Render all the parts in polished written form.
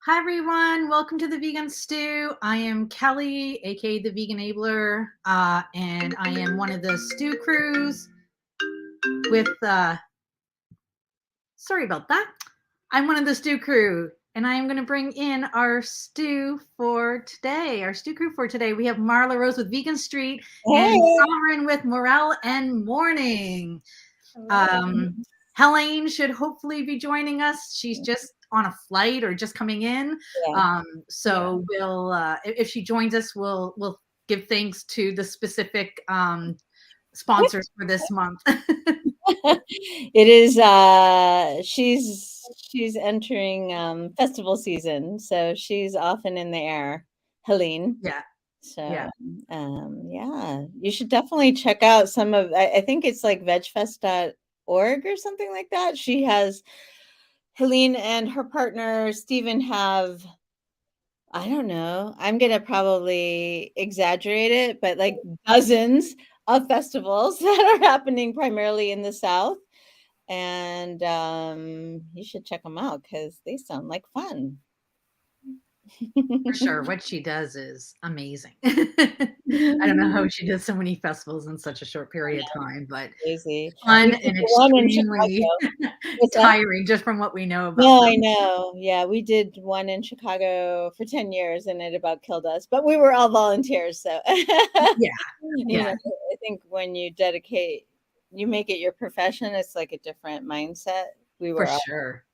Hi everyone, welcome to the Vegan Stew. I am Kelly, aka the Vegan Abler, and I am one of the stew crews with. Sorry about that. I'm one of the stew crew, and I am going to bring in our stew for today. Our stew crew for today, we have Marla Rose with Vegan Street and Sovereign with Morel and Morning. Helene should hopefully be joining us. She's just on a flight or just coming in. So we'll, if she joins us, we'll give thanks to the specific sponsors for this month. It is she's entering festival season, so she's often in the air, Helene. Yeah. So you should definitely check out some of I think it's like vegfest.org or something like that. She has Helene and her partner Stephen have, I don't know, I'm gonna probably exaggerate it, but like dozens of festivals that are happening primarily in the South. And you should check them out because they sound like fun. For sure. What she does is amazing. I don't know how she does so many festivals in such a short period of time, but crazy. fun and extremely tiring just from what we know about No, them. I know. Yeah, we did one in Chicago for 10 years and it about killed us, but we were all volunteers. So, Yeah. I think when you make it your profession, it's like a different mindset. We were For sure.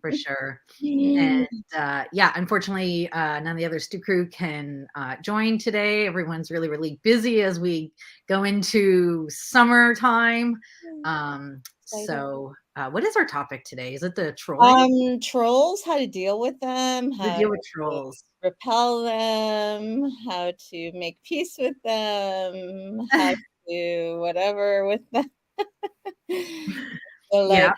For sure. And unfortunately, none of the other stew crew can join today. Everyone's really, really busy as we go into summertime. So what is our topic today? Is it the trolling? Trolls, how to deal with them, To how deal with to trolls. repel them, how to make peace with them, how to do whatever with them. So like,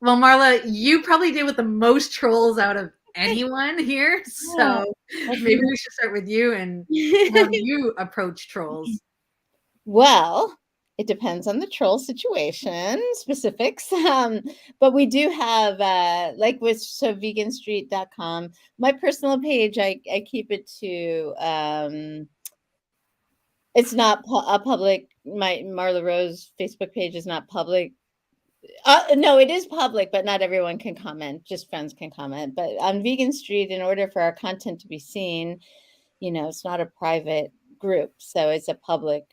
well, Marla, you probably deal with the most trolls out of anyone here. So maybe we should start with you and how do you approach trolls? Well, it depends on the troll situation, specifics. But we do have, like with veganstreet.com, my personal page, I keep it to, it's not a public, my Marla Rose Facebook page is not public. No, it is public, but not everyone can comment. Just friends can comment. But on Vegan Street, in order for our content to be seen, it's not a private group, so it's a public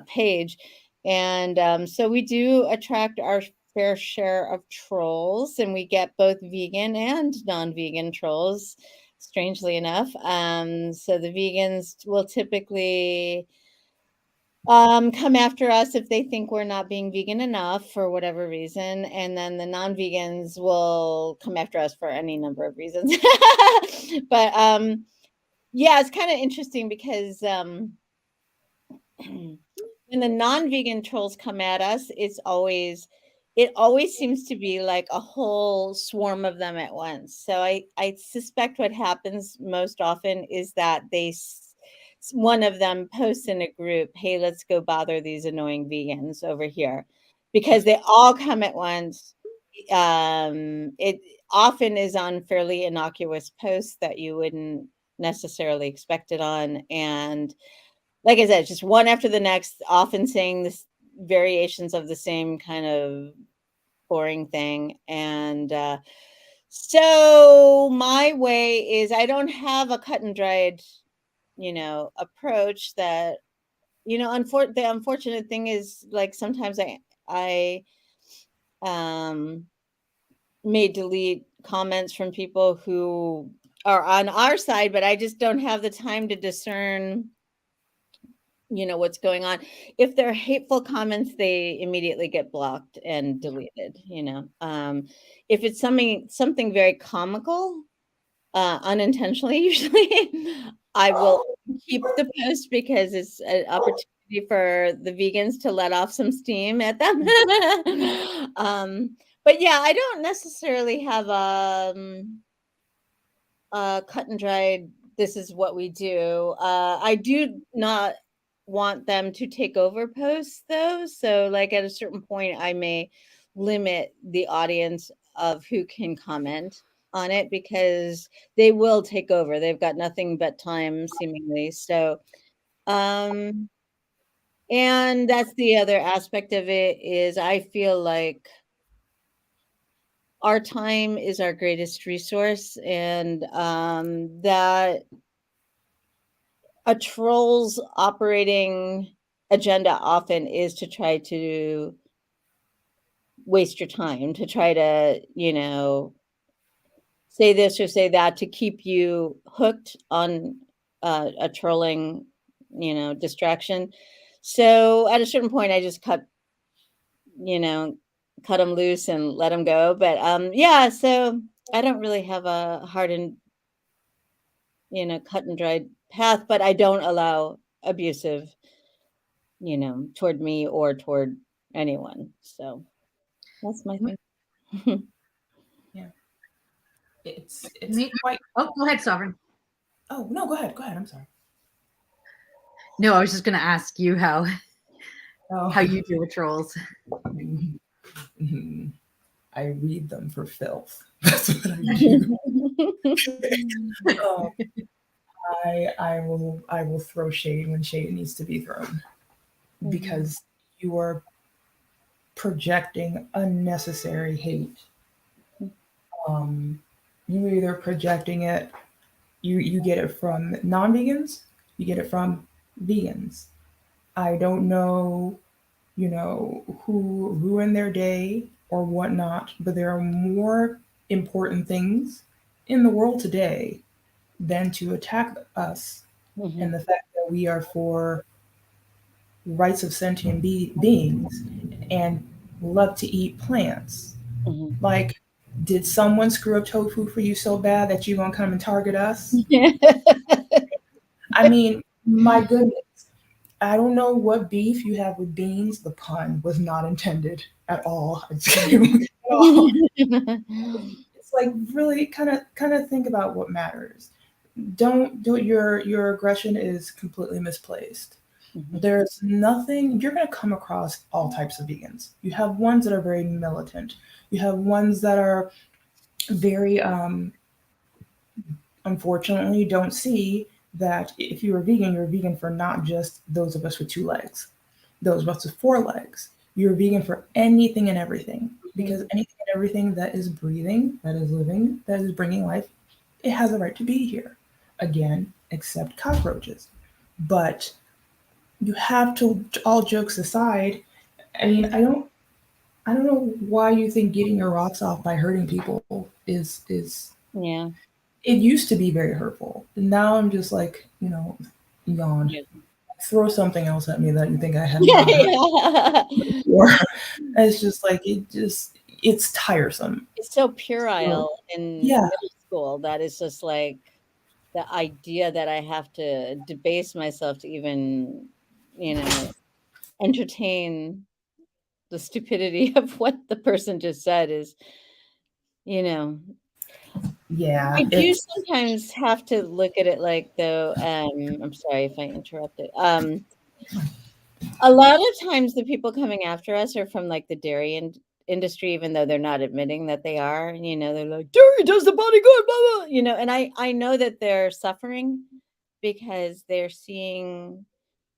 page. And so we do attract our fair share of trolls, and we get both vegan and non-vegan trolls, strangely enough. So the vegans will typically come after us if they think we're not being vegan enough for whatever reason, and then the non-vegans will come after us for any number of reasons. But yeah, it's kind of interesting because when the non-vegan trolls come at us, it always seems to be like a whole swarm of them at once. So I suspect what happens most often is that one of them posts in a group, hey, let's go bother these annoying vegans over here, because they all come at once. It often is on fairly innocuous posts that you wouldn't necessarily expect it on. And like I said, just one after the next, often saying this variations of the same kind of boring thing. And so my way is, I don't have a cut and dried approach that, the unfortunate thing is, like, sometimes I may delete comments from people who are on our side, but I just don't have the time to discern, what's going on. If they're hateful comments, they immediately get blocked and deleted. If it's something very comical, unintentionally, usually, I will keep the post because it's an opportunity for the vegans to let off some steam at them. But yeah, I don't necessarily have a cut and dried, this is what we do. I do not want them to take over posts though. So like at a certain point, I may limit the audience of who can comment. on it because they will take over. They've got nothing but time seemingly. So, and that's the other aspect of it is I feel like our time is our greatest resource, and that a troll's operating agenda often is to try to waste your time, to try to, say this or say that to keep you hooked on a trolling, distraction. So at a certain point, I just you know, cut them loose and let them go. But yeah, so I don't really have a hard and cut and dried path, but I don't allow abusive, toward me or toward anyone. So that's my thing. Yeah. It's Me- quite. Oh, go ahead, Sovereign. Oh no, go ahead. I'm sorry. No, I was just going to ask you how Oh. you deal with trolls. I read them for filth. That's what I do. I will throw shade when shade needs to be thrown, because you are projecting unnecessary hate. You either projecting it, you get it from non-vegans, you get it from vegans. I don't know, who ruined their day or whatnot, but there are more important things in the world today than to attack us. And the fact that we are for rights of sentient beings and love to eat plants. Like, did someone screw up tofu for you so bad that you're gonna come and target us? I mean, my goodness. I don't know what beef you have with beans. The pun was not intended at all. It's like, really kind of think about what matters. Don't your aggression is completely misplaced. There's nothing, you're going to come across all types of vegans. You have ones that are very militant. You have ones that are very unfortunately don't see that if you're a vegan for not just those of us with 2 legs, those of us with 4 legs. You're a vegan for anything and everything, because anything and everything that is breathing, that is living, that is bringing life, it has a right to be here. Again, except cockroaches. But you have to, all jokes aside, I mean, I don't know why you think getting your rocks off by hurting people is Yeah. It used to be very hurtful. And now I'm just like, yawn. Yeah. Throw something else at me that you think I have Yeah. before. It's just like, it's tiresome. It's so puerile in Yeah. middle school that it's just like the idea that I have to debase myself to even, entertain the stupidity of what the person just said is, Yeah. I do sometimes have to look at it like, though, I'm sorry if I interrupted. A lot of times the people coming after us are from like the dairy industry, even though they're not admitting that they are. They're like, dairy does the body good, blah, blah. And I know that they're suffering because they're seeing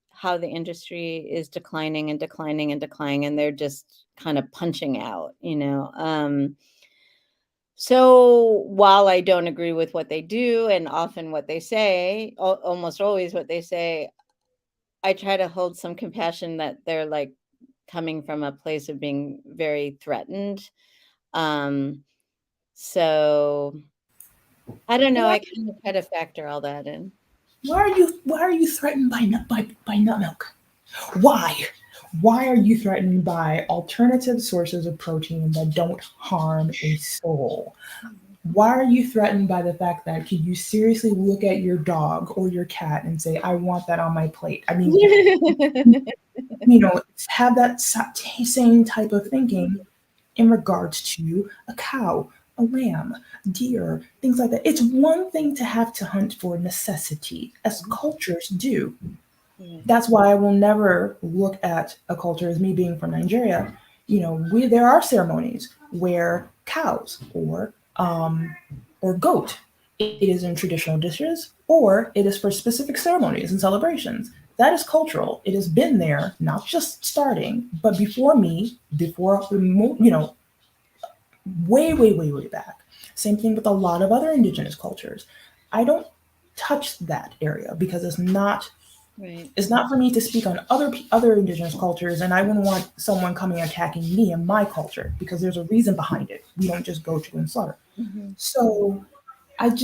how the industry is declining and declining and declining, and they're just kind of punching out. So while I don't agree with what they do and often what they say, almost always what they say, I try to hold some compassion that they're like coming from a place of being very threatened. So I don't know. I kind of try to factor all that in. Why are you threatened by nut milk? Why? Why are you threatened by alternative sources of protein that don't harm a soul? Why are you threatened by the fact that could you seriously look at your dog or your cat and say, I want that on my plate? I mean, have that same type of thinking in regards to a cow, a lamb, deer, things like that. It's one thing to have to hunt for necessity, as cultures do. That's why I will never look at a culture as me being from Nigeria. There are ceremonies where cows or or goat. It is in traditional dishes, or it is for specific ceremonies and celebrations. That is cultural. It has been there, not just starting, but before me, before, way, way, way, way back. Same thing with a lot of other indigenous cultures. I don't touch that area because Right. it's not for me to speak on other indigenous cultures, and I wouldn't want someone coming attacking me and my culture because there's a reason behind it. We don't just go to and slaughter. Mm-hmm. So I don't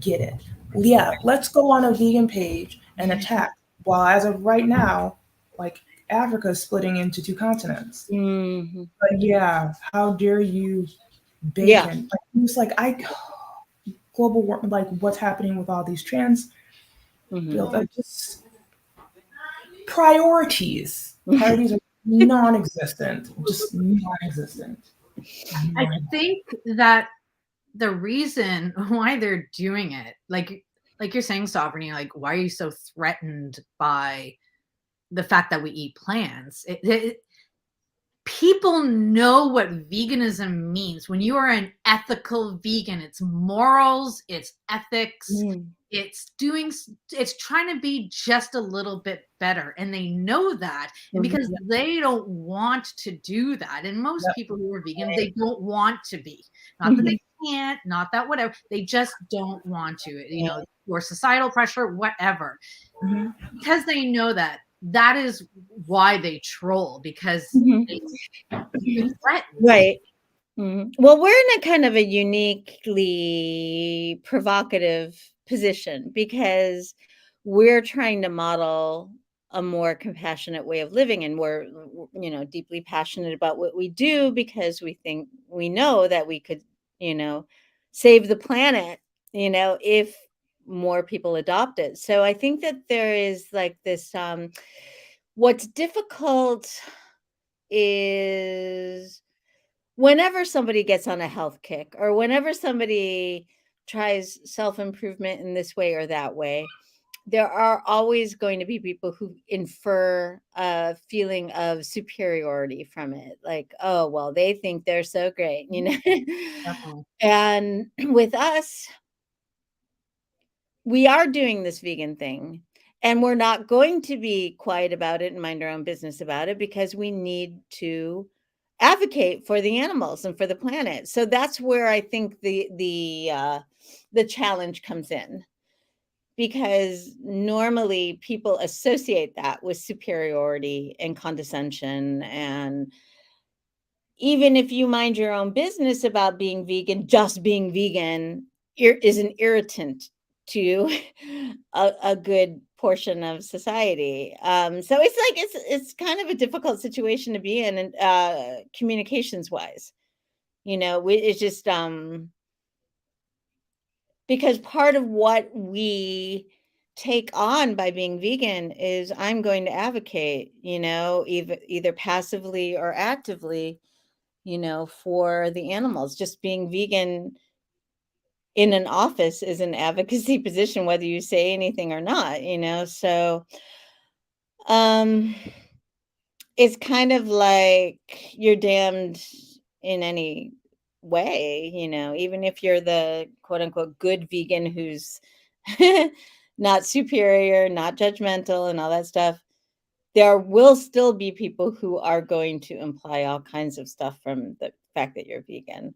get it. Yeah, let's go on a vegan page and attack. While as of right now, like Africa is splitting into two continents. Mm-hmm. But yeah, how dare you Yeah. bacon? Like, it's like global warming, like what's happening with all these trans Mm-hmm. bills. I just priorities. Priorities are non-existent. Just non-existent. I think that the reason why they're doing it, like you're saying, Sovereignty, like why are you so threatened by the fact that we eat plants? People know what veganism means. When you are an ethical vegan, it's morals, it's ethics, it's trying to be just a little bit better. And they know that. And because they don't want to do that. And most people who are vegan, they don't want to be. Not that they can't, not that whatever. They just don't want to, or societal pressure, whatever. Because they know that is why they troll, because they threaten. Right. Mm-hmm. Well, we're in a kind of a uniquely provocative position because we're trying to model a more compassionate way of living, and we're deeply passionate about what we do because we know that we could save the planet if more people adopt it. So I think that there is like this what's difficult is whenever somebody gets on a health kick or whenever somebody tries self-improvement in this way or that way, there are always going to be people who infer a feeling of superiority from it. Like, oh, well, they think they're so great, And with us, we are doing this vegan thing. And we're not going to be quiet about it and mind our own business about it because we need to advocate for the animals and for the planet. So that's where I think the challenge comes in, because normally people associate that with superiority and condescension. And even if you mind your own business about being vegan, just being vegan is an irritant to a good portion of society. So it's kind of a difficult situation to be in, communications wise. It's just because part of what we take on by being vegan is I'm going to advocate, either passively or actively, for the animals. Just being vegan in an office is an advocacy position, whether you say anything or not, so it's kind of like you're damned in any way, even if you're the quote unquote good vegan who's not superior, not judgmental and all that stuff. There will still be people who are going to imply all kinds of stuff from the fact that you're vegan.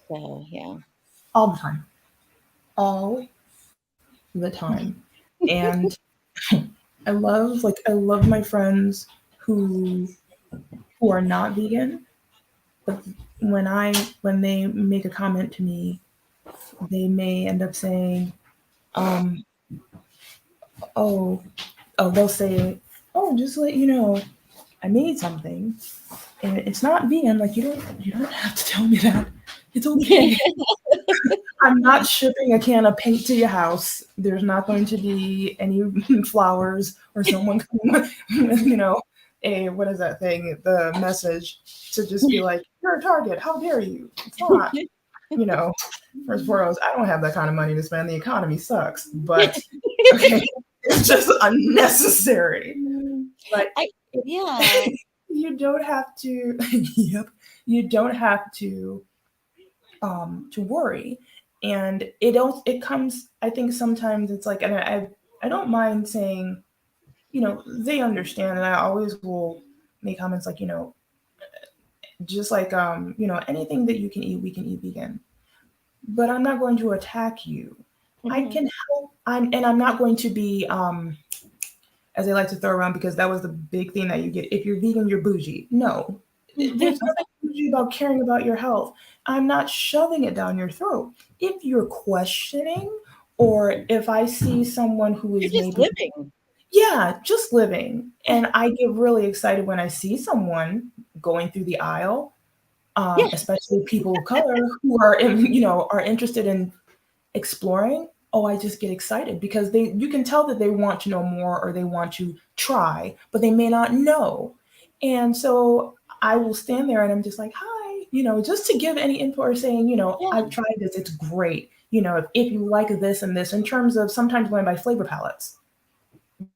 So, yeah. All the time. All the time. And I love my friends who are not vegan, but when they make a comment to me, they may end up saying, they'll say, oh, just to let you know, I made something and it's not vegan. Like you don't have to tell me that. It's okay. I'm not shipping a can of paint to your house. There's not going to be any flowers or someone coming with, what is that thing? The message to just be like, you're a target. How dare you? It's not, first and foremost, I don't have that kind of money to spend. The economy sucks, but okay, it's just unnecessary. But you don't have to yep, you don't have to worry. And it comes, I think sometimes it's like, and I don't mind saying, they understand, and I always will make comments like, just like, anything that you can eat, we can eat vegan, but I'm not going to attack you. I Mhm. can help. I'm not going to be, as they like to throw around, because that was the big thing that you get. If you're vegan, you're bougie. No, there's nothing bougie about caring about your health. I'm not shoving it down your throat. If you're questioning, or if I see someone who You're is just maybe, living. yeah, just living, and I get really excited when I see someone going through the aisle, Yeah. especially people of color who are, are interested in exploring. Oh, I just get excited because you can tell that they want to know more, or they want to try, but they may not know. And so I will stand there and I'm just like, hi, just to give any input, or saying, Yeah. I've tried this, it's great. If you like this and this, in terms of sometimes going by flavor palettes,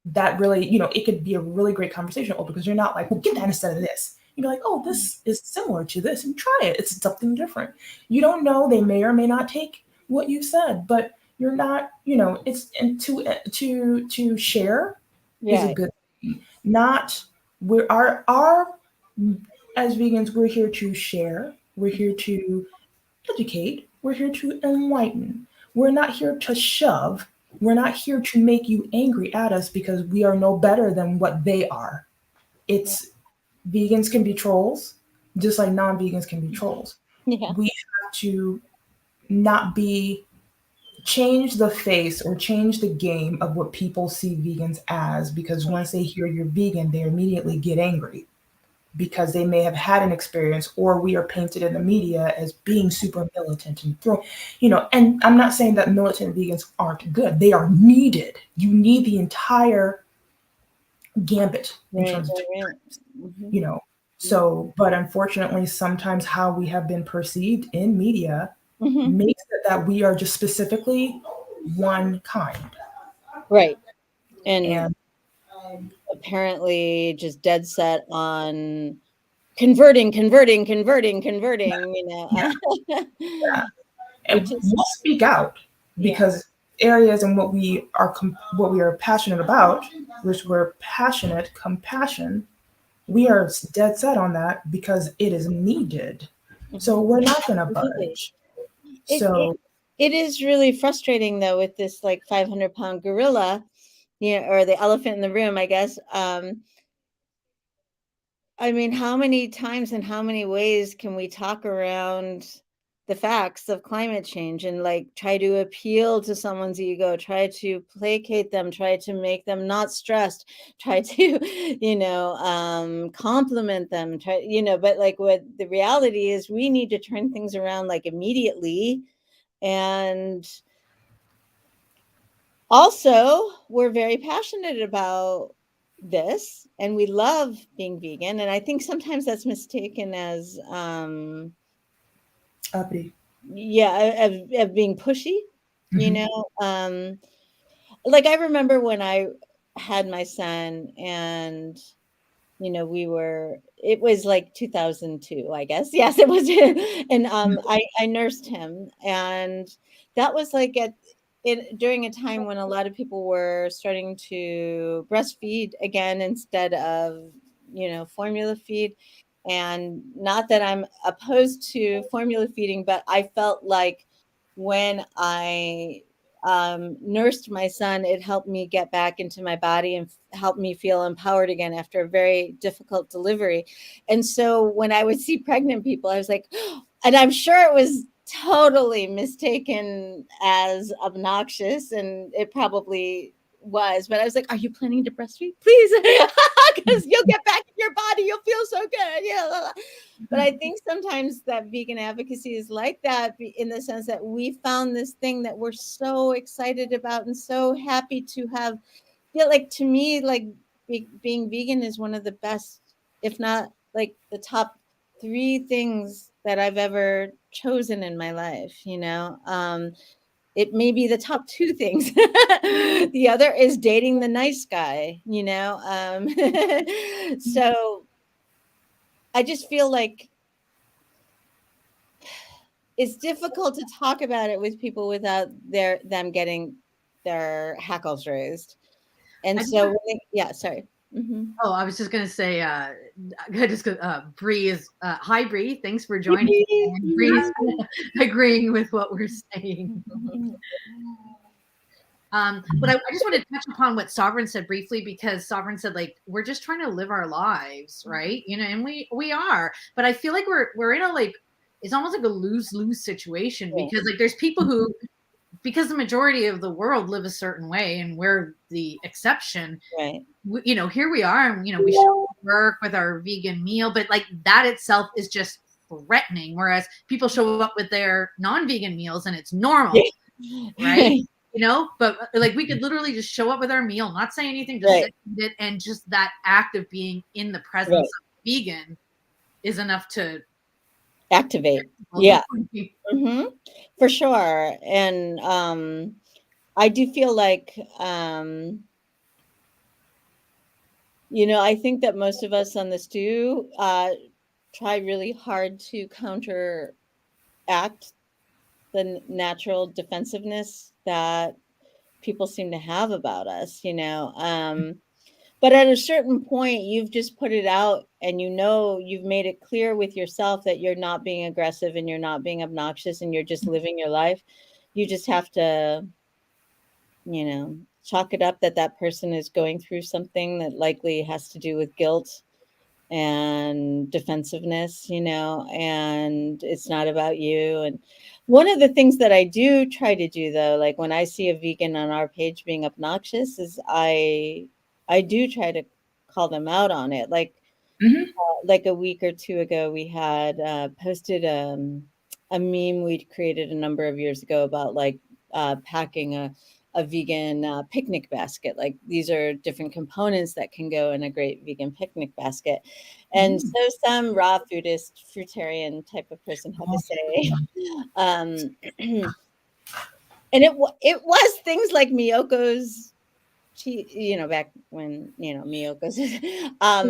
that really, it could be a really great conversation, because you're not like, well, get that instead of this. You'd be like, oh, this is similar to this, and try it. It's something different. You don't know, they may or may not take what you said, but you're not, it's, and to share is a Right. good thing. Not, we're our as vegans, we're here to share, we're here to educate, we're here to enlighten. We're not here to shove. We're not here to make you angry at us because we are no better than what they are. Yeah. It's Vegans can be trolls, just like non-vegans can be trolls. Yeah. We have to not be change the face or change the game of what people see vegans as, because once they hear you're vegan, they immediately get angry because they may have had an experience, or we are painted in the media as being super militant and and I'm not saying that militant vegans aren't good. They are needed. You need the entire gambit in Right. terms of, Right. Right. Mhm. you know. So, but unfortunately, sometimes how we have been perceived in media Mhm. makes it that we are just specifically one kind. Right. And And apparently just dead set on converting, yeah, yeah. which And is, we'll speak out, yeah. because areas and what we are passionate about, which we're passionate compassion, we are dead set on that because it is needed. So Mhm. we're not going to Absolutely. budge. It, it So it is really frustrating though with this like 500-pound gorilla, or the elephant in the room, I guess. I mean, how many times and how many ways can we talk around the facts of climate change and like try to appeal to someone's ego, try to placate them, try to make them not stressed, try to, compliment them, but like what the reality is, we need to turn things around like immediately. And also, we're very passionate about this and we love being vegan. And I think sometimes that's mistaken as, uppity. yeah, of being pushy, you Mhm. know. Like I remember when I had my son, and it was like 2002, I guess. Yes, it was. And I nursed him, and that was like during a time when a lot of people were starting to breastfeed again instead of, formula feed. And not that I'm opposed to formula feeding, but I felt like when I nursed my son, it helped me get back into my body and helped me feel empowered again after a very difficult delivery. And so when I would see pregnant people, I was like, and I'm sure it was totally mistaken as obnoxious, and it probably was, but I was like, are you planning to breastfeed? Please, because you'll get back in your body, you'll feel so good. Yeah. But I think sometimes that vegan advocacy is like that, in the sense that we found this thing that we're so excited about and so happy to have. Yeah, like to me, like being vegan is one of the best, if not like the top three things that I've ever chosen in my life. It may be the top two things. The other is dating the nice guy. So I just feel like it's difficult to talk about it with people without them getting their hackles raised. And I just so, want- yeah, sorry. Mm-hmm. oh, I was just gonna say, Bree is hi Bree, thanks for joining. And Bree's agreeing with what we're saying. But I just want to touch upon what Sovereign said briefly, because Sovereign said, like, we're just trying to live our lives, right? You know, and we are, but I feel like we're in a, like, it's almost like a lose-lose situation, because like there's people who, because the majority of the world live a certain way and we're the exception, Right. you know, here we are, and you know, we show up to work with our vegan meal, but like that itself is just threatening, whereas people show up with their non-vegan meals and it's normal, right? You know, but like we could literally just show up with our meal, not say anything, just sit and eat it, and just that act of being in the presence of vegan is enough to activate. Yeah. Mm-hmm. For sure. And I do feel like you know, I think that most of us on this do try really hard to counteract the natural defensiveness that people seem to have about us, you know. But at a certain point, you've just put it out, and you know, you've made it clear with yourself that you're not being aggressive and you're not being obnoxious and you're just living your life. You just have to, you know, chalk it up that that person is going through something that likely has to do with guilt and defensiveness, you know, and it's not about you. And one of the things that I do try to do, though, like when I see a vegan on our page being obnoxious, is I do try to call them out on it. Like a week or two ago, we had posted a meme we'd created a number of years ago about like packing a vegan picnic basket. Like these are different components that can go in a great vegan picnic basket. And so some raw foodist, fruitarian type of person had to say, and it was things like Miyoko's, you know, back when, you know, Miyoko's,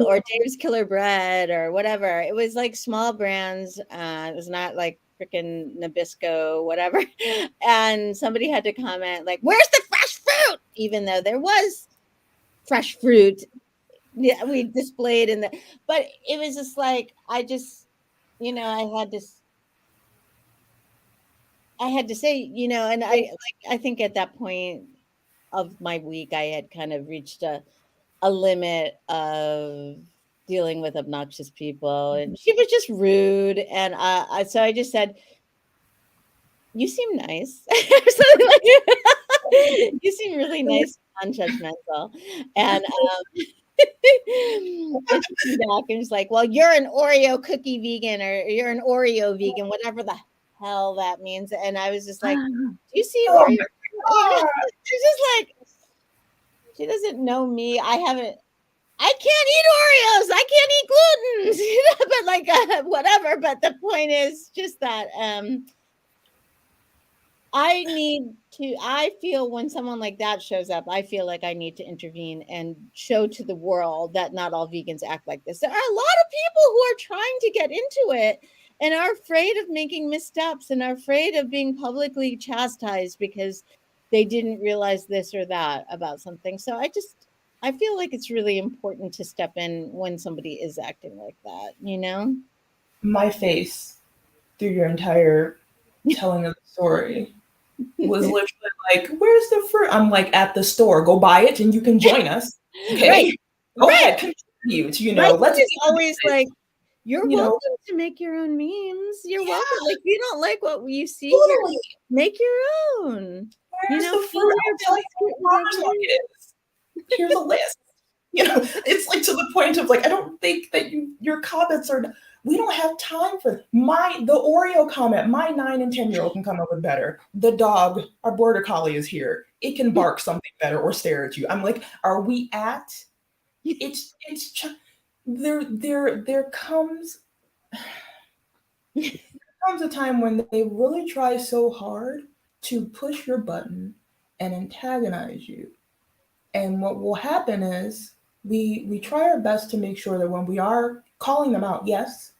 or Dave's Killer Bread or whatever. It was like small brands. It was not like freaking Nabisco, whatever. And somebody had to comment like, "Where's the fresh fruit?" Even though there was fresh fruit, yeah, we displayed in the. But it was just like, I just, you know, I had to say, you know, and I think at that point of my week, I had kind of reached a limit of dealing with obnoxious people, and she was just rude. And so I just said, "You seem nice," or something like that. "You seem really nice, non-judgmental." And and she came back and was like, "Well, you're an Oreo cookie vegan, or you're an Oreo vegan, whatever the hell that means." And I was just like, "Do you see Oreo?" She's just like, she doesn't know me. I can't eat Oreos. I can't eat gluten, you know, but like whatever. But the point is just that I feel when someone like that shows up, I feel like I need to intervene and show to the world that not all vegans act like this. There are a lot of people who are trying to get into it and are afraid of making missteps and are afraid of being publicly chastised because they didn't realize this or that about something. So I feel like it's really important to step in when somebody is acting like that, you know? My face through your entire telling of the story was literally like, "Where's the fruit?" I'm like, "At the store. Go buy it, and you can join us." Okay, Right. go ahead, contribute. You My know, let's thing is always like, you're you know, welcome to make your own memes. You're welcome. yeah, Like, if you don't like what you see here, totally. make your own. You Where's know, the feel fruit? your I'll tell you basket, what the farmer's whatever. market is. Here's a list. You know, it's like to the point of like, I don't think that your comments are. We don't have time for the Oreo comment. My 9 and 10-year-old can come up with better. The dog, our border collie, is here. It can bark something better or stare at you. I'm like, are we at? There comes a time when they really try so hard to push your button and antagonize you. And what will happen is we try our best to make sure that when we are calling them out, yes,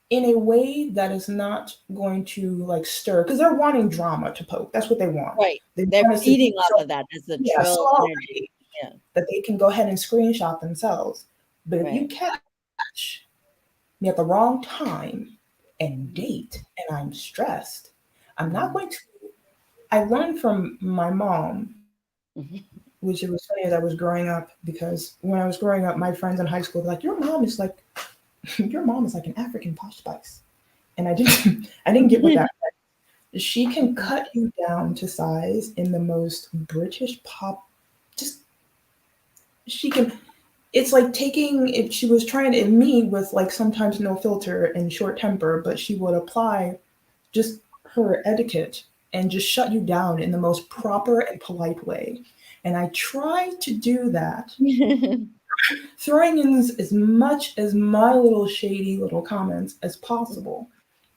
in a way that is not going to like stir, because they're wanting drama to poke. That's what they want. Right. They They're want us to feeding be off so, of that as the yeah, troll so energy. Yeah. that they can go ahead and screenshot themselves. But if you Right. catch me at the wrong time and date and I'm stressed, I'm not going to. I learned from my mom, Mhm. which it was funny as I was growing up, because when I was growing up, my friends in high school were like, your mom is like, your mom is like an African Posh Spice. And I didn't, I didn't get what that meant. She can cut you down to size in the most British pop, just, she can, it's like taking, if she was trying to, me with like sometimes no filter and short temper, but she would apply just her etiquette and just shut you down in the most proper and polite way. And I try to do that, throwing in as much as my little shady little comments as possible.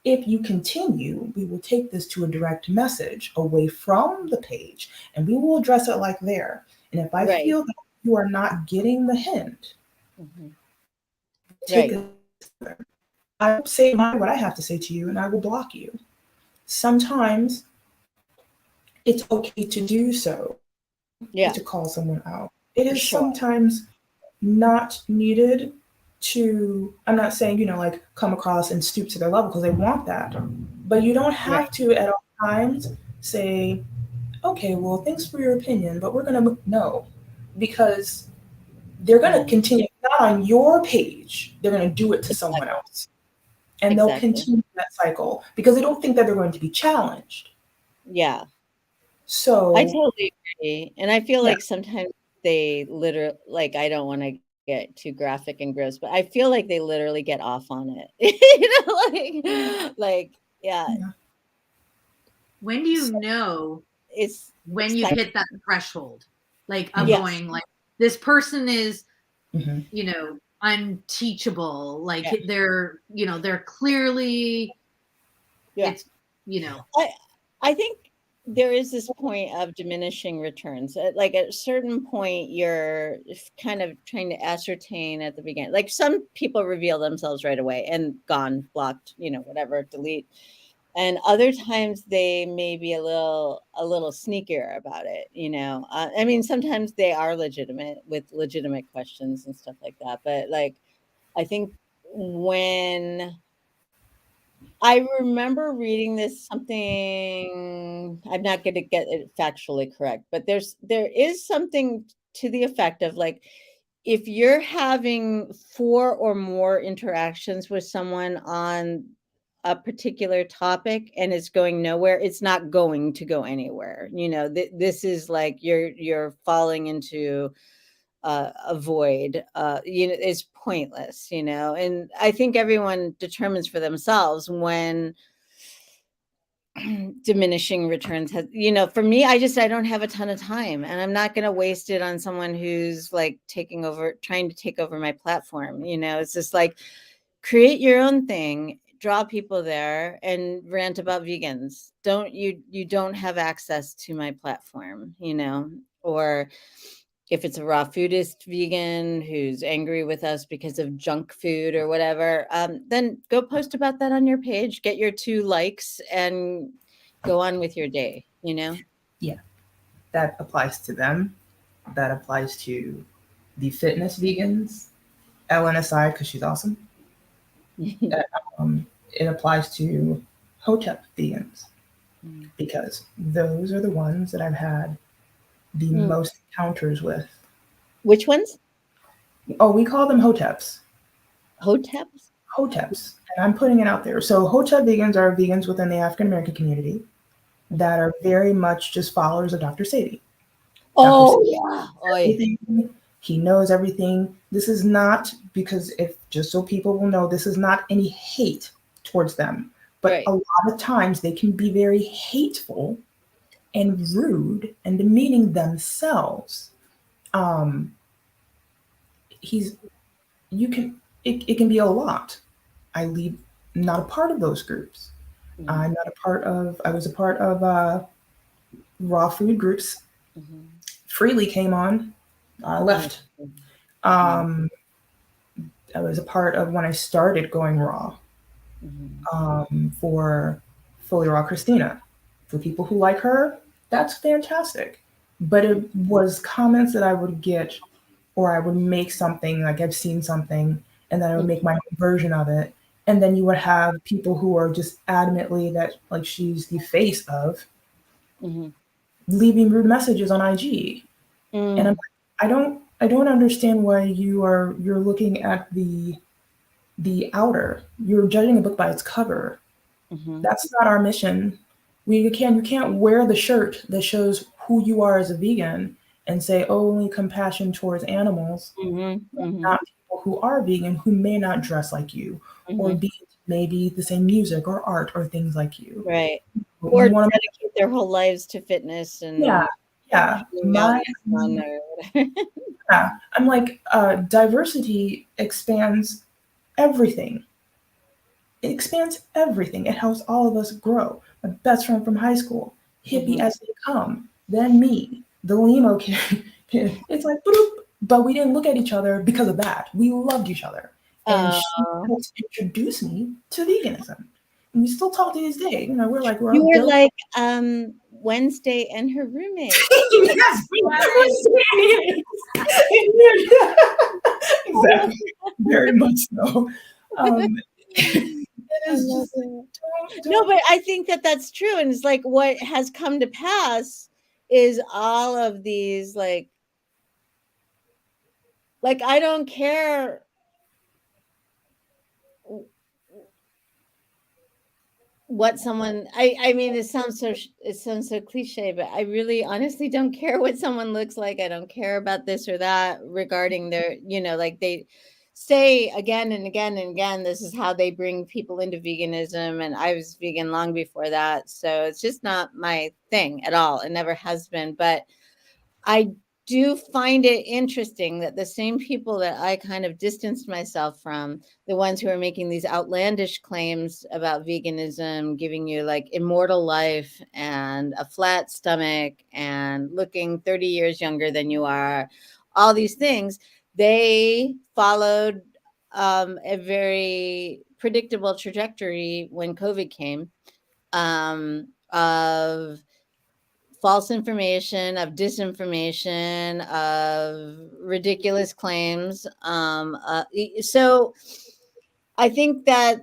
If you continue, we will take this to a direct message away from the page and we will address it like there. And if I Right. feel that you are not getting the hint, Mhm. take Right. it. I will say what I have to say to you and I will block you. Sometimes it's okay to do so, Yeah. to call someone out. It For is sure. sometimes not needed to, I'm not saying, like come across and stoop to their level because they want that, but you don't Right. have to at all times say, okay, well, thanks for your opinion, but we're going to, no, because they're going to Yeah. continue, not on your page, they're going to do it to someone Exactly. else. And they'll Exactly. continue that cycle because they don't think that they're going to be challenged. Yeah. I So, totally agree. And I feel yeah, like sometimes they literally, like, I don't want to get too graphic and gross, but I feel like they literally get off on it. Yeah, yeah. When do you So, know it's when you've exciting. hit that threshold, like of mhm, Yes. going like this person is, mhm. unteachable, like Yeah. they're clearly, Yeah. it's, you know, I think there is this point of diminishing returns. Like at a certain point, you're kind of trying to ascertain at the beginning. Like some people reveal themselves right away and gone, blocked, whatever, delete. And other times they may be a little sneakier about it. I mean, sometimes they are legitimate with legitimate questions and stuff like that. But like, I think when I remember reading this something, I'm not going to get it factually correct, but there is something to the effect of like if you're having 4 or more interactions with someone on a particular topic and it's going nowhere, it's not going to go anywhere. This is like you're falling into avoid is pointless, and I think everyone determines for themselves when diminishing returns has, for me, I don't have a ton of time and I'm not going to waste it on someone who's like trying to take over my platform. It's just like create your own thing, draw people there and rant about vegans. You don't have access to my platform, or if it's a raw foodist vegan who's angry with us because of junk food or whatever, then go post about that on your page, get your 2 likes and go on with your day. Yeah, that applies to them. That applies to the fitness vegans, Ellen aside, because she's awesome. It applies to Hotep vegans because those are the ones that I've had the Mm. most encounters with. Which ones? Oh, we call them Hoteps. Hoteps? Hoteps. And I'm putting it out there. So Hotep vegans are vegans within the African American community that are very much just followers of Dr. Sadie. Dr. Oh, Sadie yeah. Oh, yeah. everything. He knows everything. This is not because if just so people will know, this is not any hate towards them. But Right. a lot of times they can be very hateful and rude and demeaning themselves. Um, he's you can it can be a lot. I leave not a part of those groups. Mhm. I'm not a part of. I was a part of raw food groups. Mhm. Freely came on, I left. Mhm. Um, was a part of when I started going raw for Fully Raw Christina. For people who like her, that's fantastic. But it was comments that I would get, or I would make something, like I've seen something, and then I would make my own version of it. And then you would have people who are just adamantly that like she's the face of leaving rude messages on IG. And I'm like, I don't understand why you're looking at the outer. You're judging a book by its cover. That's not our mission. You can't wear the shirt that shows who you are as a vegan and say only compassion towards animals, not people who are vegan who may not dress like you or be maybe the same music or art or things like you. Right. But Or we wanna- dedicate their whole lives to fitness and yeah. I'm like, diversity expands everything. It expands everything. It helps all of us grow. My best friend from high school, hippie as they come, then me, the limo kid. It's like, boop. But we didn't look at each other because of that. We loved each other. And she helped introduce me to veganism. And we still talk to this day. You know, we're you were like Wednesday and her roommate. Yes, exactly. Very much so. No, but I think that that's true. And it's like what has come to pass is all of these like I don't care what someone I mean it sounds so cliche, but I really honestly don't care what someone looks like. I don't care about this or that regarding their, you know, like they say again and again and again, this is how they bring people into veganism. And I was vegan long before that. So it's just not my thing at all. It never has been. But I do find it interesting that the same people that I kind of distanced myself from, the ones who are making these outlandish claims about veganism, giving you like immortal life and a flat stomach and looking 30 years younger than you are, all these things, they followed a very predictable trajectory when COVID came of false information, of disinformation, of ridiculous claims. So I think that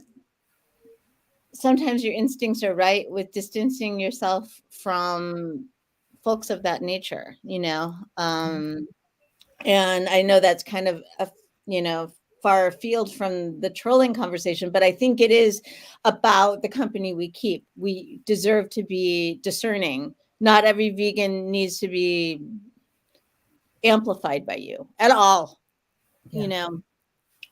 sometimes your instincts are right with distancing yourself from folks of that nature, you know. And I know that's kind of, far afield from the trolling conversation, but I think it is about the company we keep. We deserve to be discerning. Not every vegan needs to be amplified by you at all. Yeah. You know,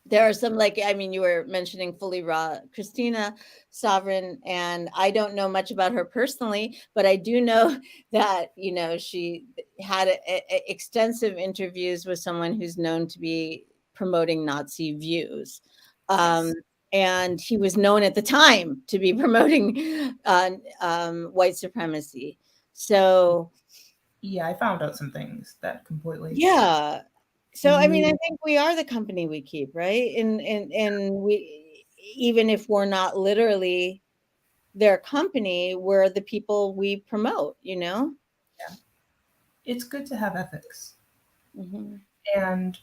there are some, like, I mean, you were mentioning Fully Raw Christina Sovereign, and I don't know much about her personally, but I do know that, you know, she had extensive interviews with someone who's known to be promoting Nazi views. And he was known at the time to be promoting white supremacy. So yeah, I found out some things that completely. Yeah. So I mean, I think we are the company we keep, right? And we, even if we're not literally their company, we're the people we promote, you know? Yeah. It's good to have ethics. And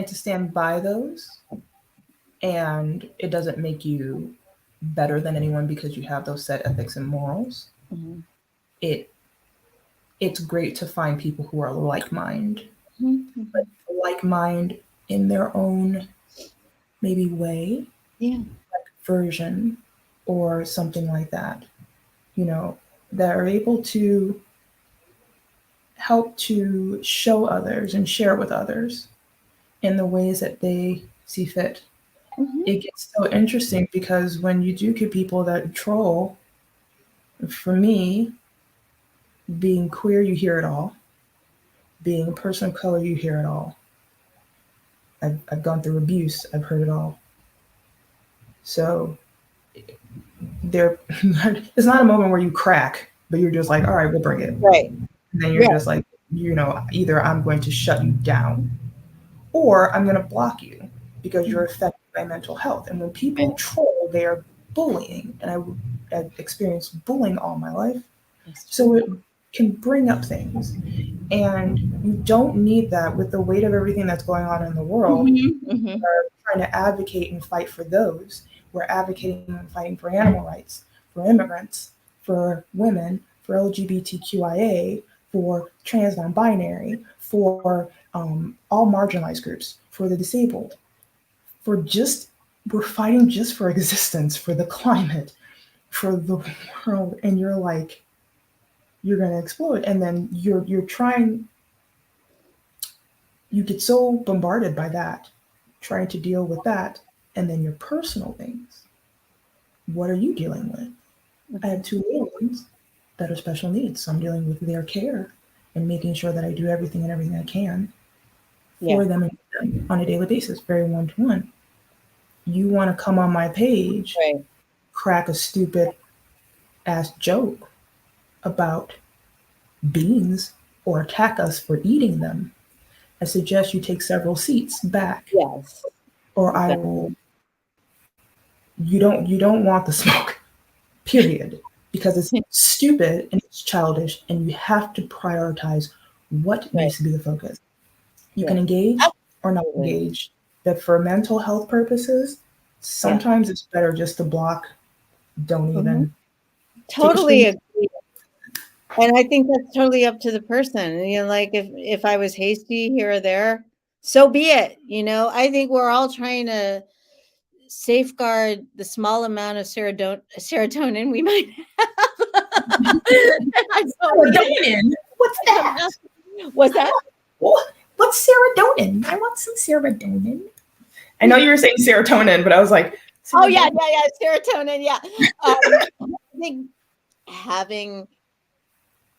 to stand by those, and it doesn't make you better than anyone because you have those set ethics and morals. It's great to find people who are like mind, but like mind in their own maybe way, like version or something like that, you know, that are able to help to show others and share with others in the ways that they see fit. It gets so interesting because when you do get people that troll, for me, being queer, you hear it all. Being a person of color, you hear it all. I've gone through abuse. I've heard it all. So it's not a moment where you crack, but you're just like, all right, we'll bring it. Right. And then you're just like, you know, either I'm going to shut you down or I'm going to block you because you're affecting my mental health. And when people troll, they are bullying. And I've experienced bullying all my life. So it can bring up things. And you don't need that with the weight of everything that's going on in the world. Mm-hmm. We're trying to advocate and fight for those. We're advocating and fighting for animal rights, for immigrants, for women, for LGBTQIA, for trans non-binary, for all marginalized groups, for the disabled, we're fighting just for existence, for the climate, for the world, and you're like, you're gonna explode, and then you get so bombarded by that, trying to deal with that, and then your personal things. What are you dealing with? I have two little ones that are special needs, so I'm dealing with their care and making sure that I do everything I can for them on a daily basis, very one-to-one. You want to come on my page, crack a stupid ass joke about beans or attack us for eating them, I suggest you take several seats back. Yes. Or I will. You don't want the smoke, period, because it's stupid and it's childish, and you have to prioritize what needs to be the focus. You can engage or not engage, but for mental health purposes, sometimes it's better just to block. Don't even. Totally agree. And I think that's totally up to the person. You know, like if I was hasty here or there, so be it. You know, I think we're all trying to safeguard the small amount of serotonin we might have. Serotonin? What's that? What's that? What's serotonin? I want some serotonin. I know you were saying serotonin, but I was like, serotonin. Oh yeah, serotonin. Yeah, I think having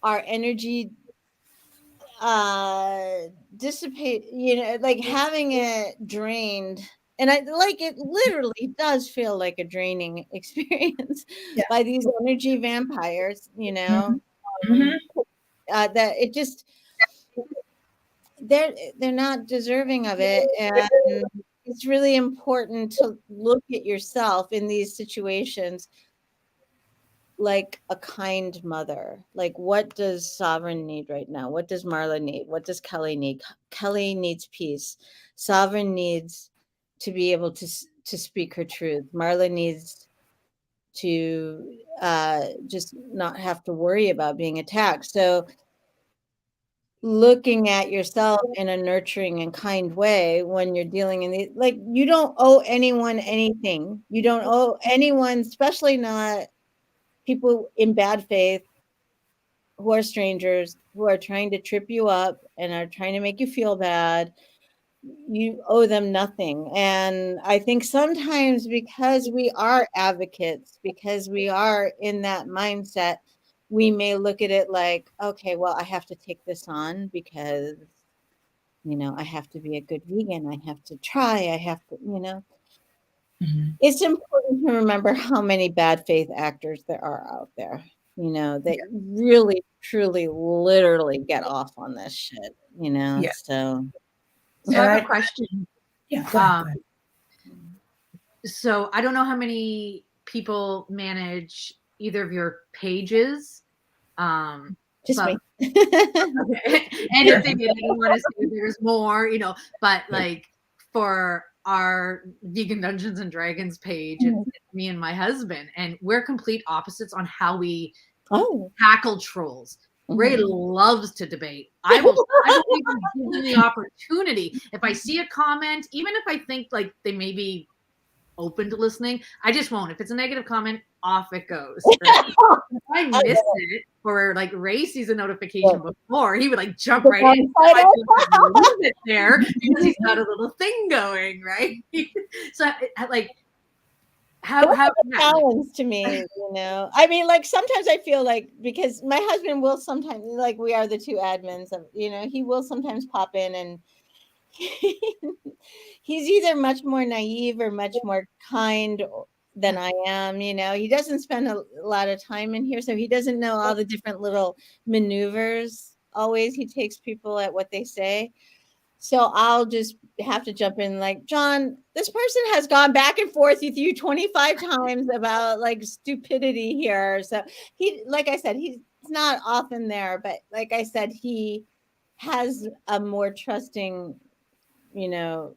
our energy dissipate, you know, like having it drained. And I like it literally does feel like a draining experience by these energy vampires, you know, that it just, they're not deserving of it. And it's really important to look at yourself in these situations like a kind mother. Like, what does Sovereign need right now? What does Marla need? What does Kelly need? Kelly needs peace. Sovereign needs to be able to speak her truth. Marla needs to just not have to worry about being attacked. So looking at yourself in a nurturing and kind way when you're dealing in the, like, you don't owe anyone anything. You don't owe anyone, especially not people in bad faith who are strangers, who are trying to trip you up and are trying to make you feel bad. You owe them nothing. And I think sometimes because we are advocates, because we are in that mindset, we may look at it like, okay, well, I have to take this on because, you know, I have to be a good vegan. I have to try. I have to, you know. It's important to remember how many bad faith actors there are out there, you know, that really, truly, literally get off on this shit, you know. So I have a question. Yeah, go ahead. So I don't know how many people manage either of your pages. Just me. Okay. And if they want to say there's more, you know, but like for our Vegan Dungeons and Dragons page, it's me and my husband, and we're complete opposites on how we tackle trolls. Ray loves to debate. I will even give him the opportunity. If I see a comment, even if I think like they may be open to listening, I just won't. If it's a negative comment, off it goes. Right? If I miss it, or like Ray sees a notification before, he would like jump right in. I leave it there because he's got a little thing going, right? So like, how balance to me, you know. I mean, like sometimes I feel like, because my husband will sometimes, like, we are the two admins of, you know, he will sometimes pop in and he's either much more naive or much more kind than I am, you know. He doesn't spend a lot of time in here, so he doesn't know all the different little maneuvers always. He takes people at what they say. So I'll just have to jump in like, John, this person has gone back and forth with you 25 times about like stupidity here. So he, like I said, he's not often there, but like I said, he has a more trusting,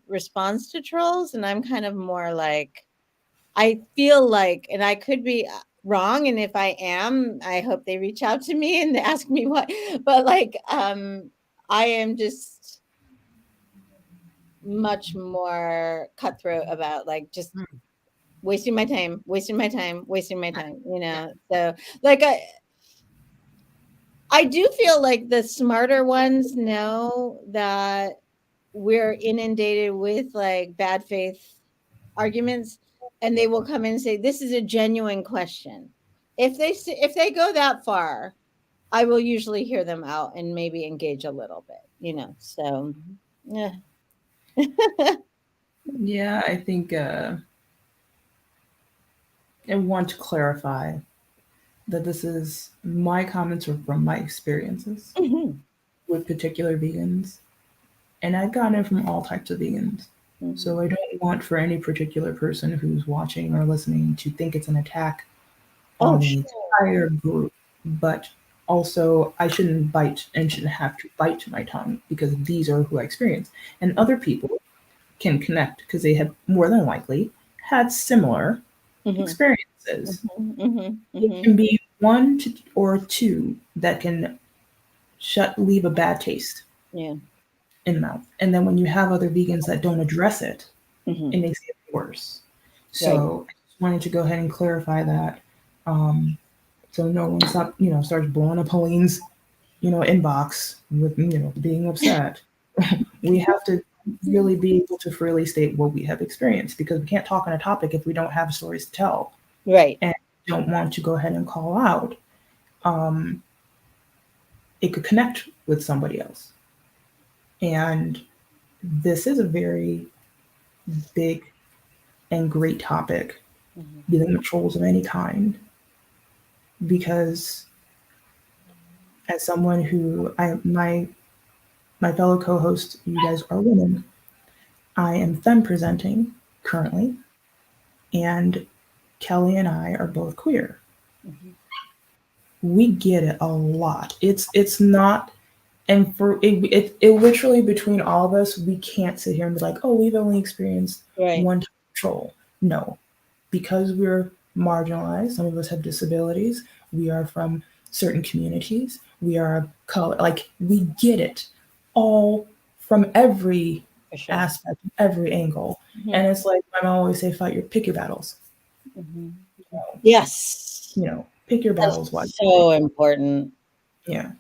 response to trolls. And I'm kind of more like, I feel like, and I could be wrong. And if I am, I hope they reach out to me and ask me what, but like, I am just much more cutthroat about like just wasting my time. So like I do feel like the smarter ones know that we're inundated with like bad faith arguments, and they will come in and say, this is a genuine question. If they go that far, I will usually hear them out and maybe engage a little bit, so yeah. Yeah, I think I want to clarify that this is my comments are from my experiences Mhm. with particular vegans, and I've gotten it from all types of vegans. Mhm. So I don't want for any particular person who's watching or listening to think it's an attack on the entire group. But also, I shouldn't bite and shouldn't have to bite my tongue because these are who I experience. And other people can connect because they have more than likely had similar Mhm. experiences. Mhm. It Mhm. can be one or two that can leave a bad taste Yeah. in the mouth. And then when you have other vegans that don't address it, Mhm. it makes it worse. Right. So I just wanted to go ahead and clarify that. So no one starts blowing up Helene's, inbox with, being upset. We have to really be able to freely state what we have experienced because we can't talk on a topic if we don't have stories to tell Right. and don't want to go ahead and call out. It could connect with somebody else. And this is a very big and great topic Mhm. dealing with trolls of any kind because as someone who my fellow co-hosts, you guys are women. I am femme presenting currently, and Kelly and I are both queer. Mhm. We get it a lot. It's not, and for it literally between all of us, we can't sit here and be like, oh, we've only experienced Right. one type of troll. No, because we're marginalized. Some of us have disabilities. We are from certain communities. We are color. Like we get it all from every For sure. aspect, every angle. Mhm. And it's like my mom always say, pick your battles. Mhm. You know, Yes. pick your That's battles wisely. so important. Yeah.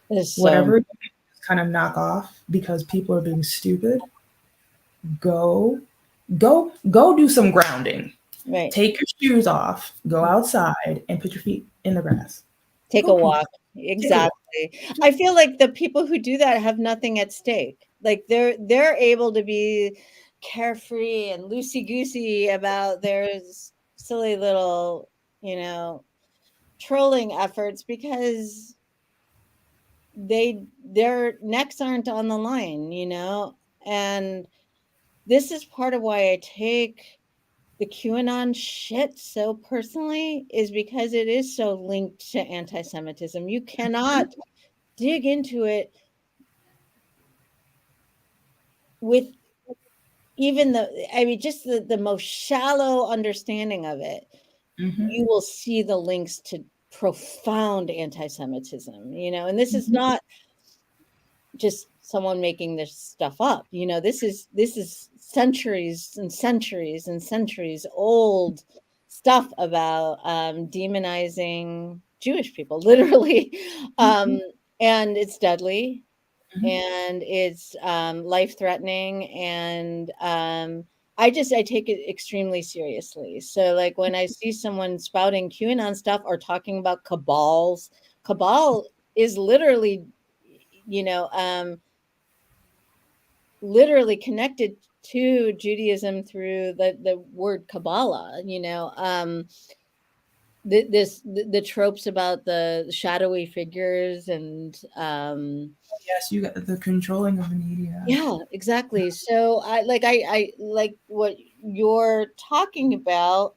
It's Whatever so you kind of knock off because people are being stupid, go do some grounding. right. Take your shoes off, go outside and put your feet in the grass. Take Go a do walk. that. Take a walk. Exactly. I feel like the people who do that have nothing at stake. Like they're able to be carefree and loosey goosey about their silly little, trolling efforts because their necks aren't on the line. And this is part of why I take the QAnon shit so personally, is because it is so linked to anti-Semitism. You cannot dig into it with even just the most shallow understanding of it. Mm-hmm. You will see the links to profound anti-Semitism, and this is Mm-hmm. not just someone making this stuff up. This is centuries and centuries and centuries old stuff about demonizing Jewish people, literally. um, and it's deadly Mm-hmm. and it's life threatening, and I take it extremely seriously. So like when I see someone spouting QAnon stuff or talking about cabal is literally you know literally connected to Judaism through the word Kabbalah. the tropes about the shadowy figures and Yes, you got the controlling of the media. yeah, exactly. So I like what you're talking about,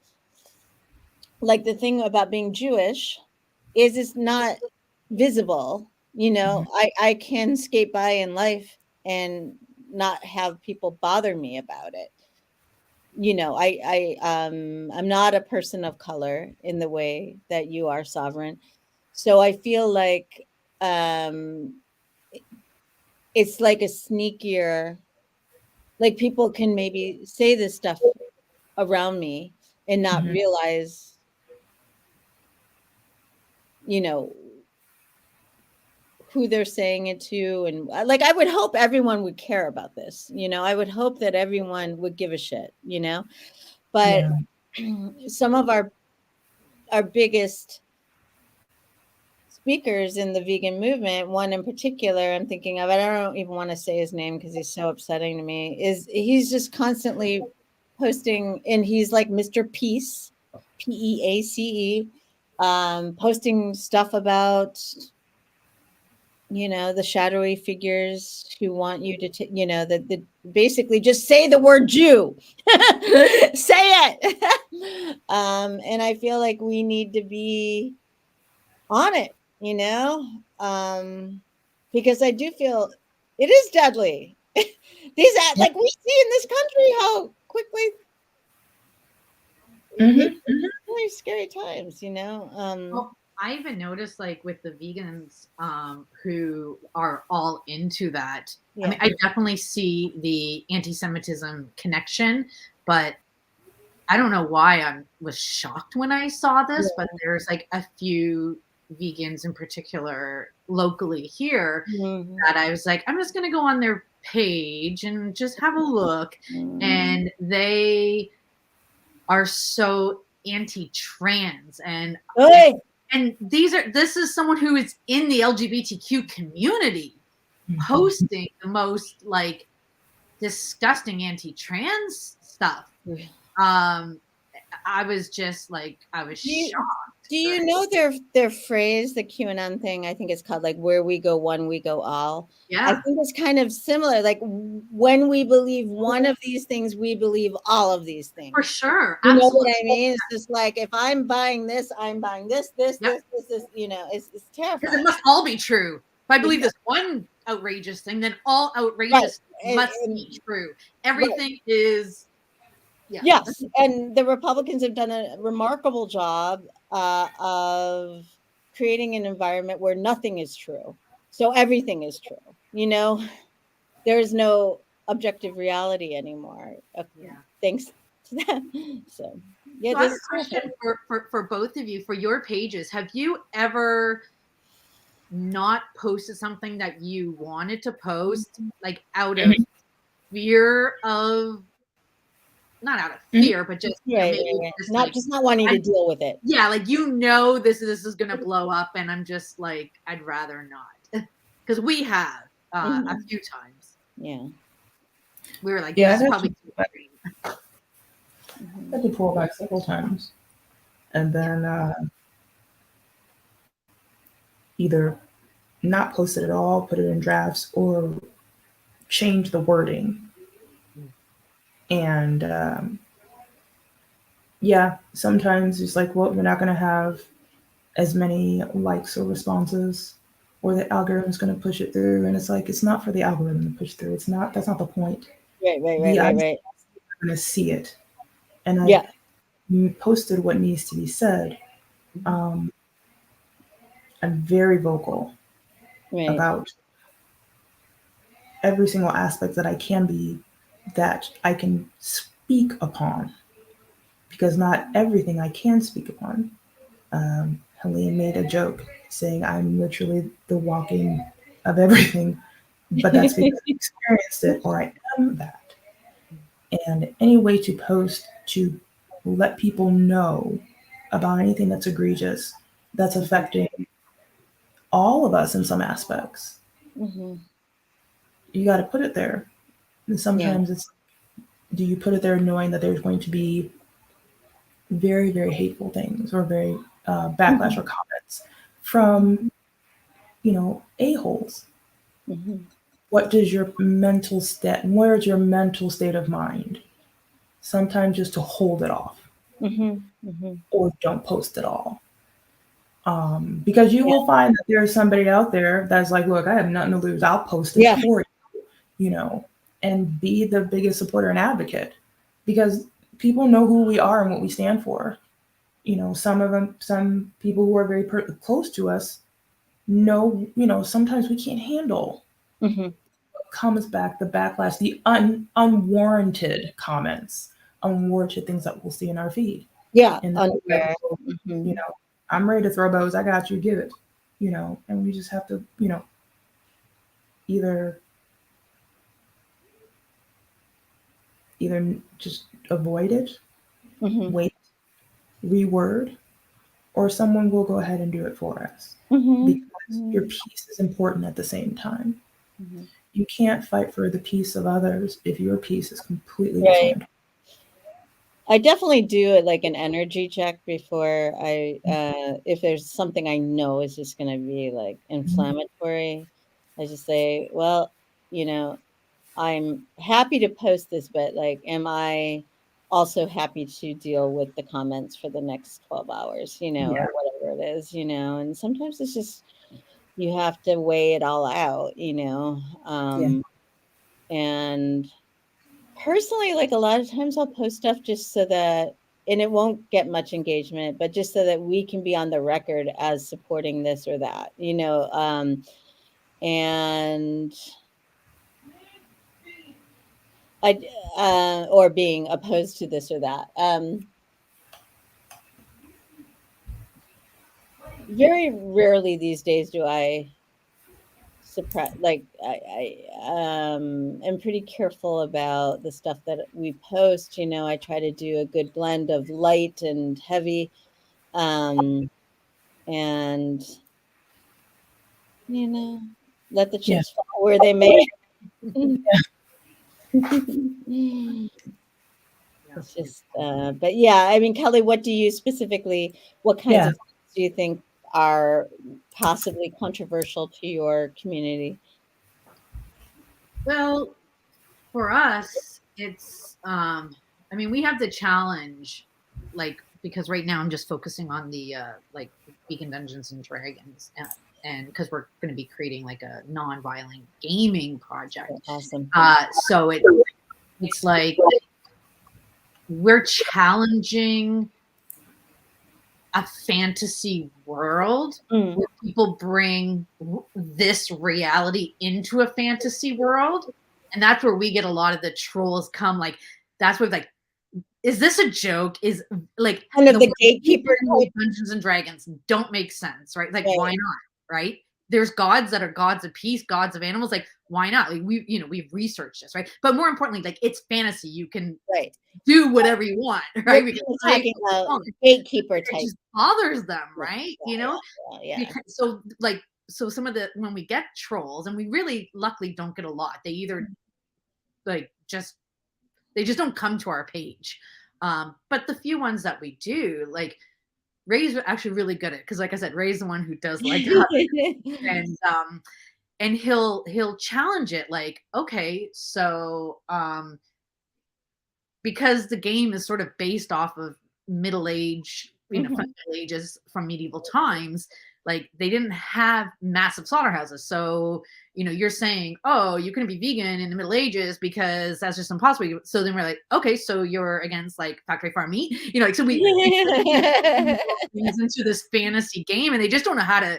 like the thing about being Jewish is it's not visible. You know, I can skate by in life and not have people bother me about it. You know, I'm not a person of color in the way that you are, Sovereign. So I feel like um it's like a sneakier, like people can maybe say this stuff around me and not Mhm. realize, you know, who they're saying it to. And like I would hope everyone would care about this, you know. I would hope that everyone would give a shit, you know. But Yeah. some of our biggest speakers in the vegan movement, one in particular I'm thinking of, I don't even want to say his name because he's so upsetting to me, is he's just constantly posting, and he's like Mr. Peace, Peace, posting stuff about, you know, the shadowy figures who want you to, you know, the basically just say the word Jew, say it. And I feel like we need to be on it, you know, because I do feel it is deadly. These Yeah. like we see in this country how quickly it's Mhm. really scary times, you know. Well, I even noticed like with the vegans who are all into that. I Yeah, mean, I definitely see the anti-Semitism connection, but I don't know why I was shocked when I saw yeah. this, but there's like a few vegans in particular locally here Mhm. that I was like, I'm just going to go on their page and just have a look. Mhm. And they are so anti-trans Hey, and this is someone who is in the LGBTQ community Mhm. posting the most like disgusting anti-trans stuff. Um I was just like I was do you shocked. do you know their phrase, the QAnon thing? I think it's called like "Where we go one, we go all." I Yeah, think it's kind of similar. Like when we believe one of these things, we believe all of these for things. sure. You know what Absolutely. I mean? It's just like if I'm buying this, I'm buying this, this, Yep. this, this, this. You know, it's Because it terrifying. must all be true. If I believe Exactly. this one outrageous thing, then all Right. outrageous must be true. Right. Everything is yeah. Yes, and the Republicans have done a remarkable job of creating an environment where nothing is true. So everything is true. You know, there is no objective reality anymore, Yeah. thanks to that. So, yeah, So I have this a is question terrifying. for both of you for your pages. Have you ever not posted something that you wanted to post, like out of Mhm. fear of not out of Mhm. fear, but just Right, maybe right, right. just Not like just not wanting to I'm deal with it. yeah, like this is gonna blow up, and I'm just like I'd rather not because we have a Mhm. few times Yeah. we were like Yeah, this I've is had to, probably too extreme. Mhm. had to pull back several times, and Yeah, then either not post it at all, put it in drafts, or change the wording. And yeah, sometimes it's like, well, we're not going to have as many likes or responses, or the algorithm's going to push it through. And it's like, it's not for the algorithm to push through. It's not, that's not the point. Right, right, right, The right, eyes right. are going to see it. And I've Yeah. posted what needs to be said. mhm, Um, I'm very vocal Right. about every single aspect that I can be, that I can speak upon, because not everything I can speak upon. Helene made a joke saying I'm literally the walking of everything, but that's because I experienced it or I am that. And any way to post to let people know about anything that's egregious, that's Mhm. affecting all of us in some aspects, Mhm. you got to put it there. And Yeah. sometimes it's, do you put it there knowing that there's going to be very, very hateful things or very backlash or comments from, a-holes. What does your mental state, where's your mental state of mind? Sometimes just to hold it off or don't post at all. Because you will find that there's somebody out there that's like, look, I have nothing to lose. I'll post it for you, and be the biggest supporter and advocate, because people know who we are and what we stand for. Some people who are very close to us know, sometimes we can't handle what comes back, the backlash, the unwarranted comments, unwarranted things that we'll see in our feed. Yeah. And I'm ready to throw bows. I got you. Give it. And we just have to, either just avoid it, wait, reword, or someone will go ahead and do it for us, because your peace is important at the same time. You can't fight for the peace of others if your peace is completely dismantled. I definitely do it like an energy check before I, if there's something I know is just going to be like inflammatory, I just say, well, I'm happy to post this, but like, am I also happy to deal with the comments for the next 12 hours, or whatever it is, and sometimes it's just, you have to weigh it all out, and personally, like a lot of times I'll post stuff just so that, and it won't get much engagement, but just so that we can be on the record as supporting this or that, and or being opposed to this or that. Very rarely these days do I suppress, like I am pretty careful about the stuff that we post. I try to do a good blend of light and heavy, and let the chips fall where they may. It's just, but yeah, I mean, Kelly, what kinds of things do you think are possibly controversial to your community? Well, for us, it's, we have the challenge, because right now I'm just focusing on the, Vegan Dungeons and Dragons, and because we're going to be creating like a non-violent gaming project. Awesome. So it's like we're challenging a fantasy world where people bring this reality into a fantasy world. And that's where we get a lot of the trolls come. Like, that's where is this a joke? Is like kind of the gatekeeper Dungeons and Dragons don't make sense, right? Like, why not? Right? There's gods that are gods of peace, gods of animals. Like, why not? Like, we've researched this, right? But more importantly, like, it's fantasy. You can do whatever you want, right? We're talking about gatekeeper type. It just bothers them, right? Yeah. So some of when we get trolls, and we really luckily don't get a lot, they either they just don't come to our page. But the few ones that we do, like, Ray's actually really good at it, because like I said, Ray's the one who does like and he'll challenge it, like, okay, so because the game is sort of based off of middle age, from Middle Ages, from medieval times, like, they didn't have massive slaughterhouses. So, you're saying, oh, you couldn't be vegan in the Middle Ages because that's just impossible. So then we're like, okay, so you're against like factory farm meat, so we into this fantasy game, and they just don't know how to.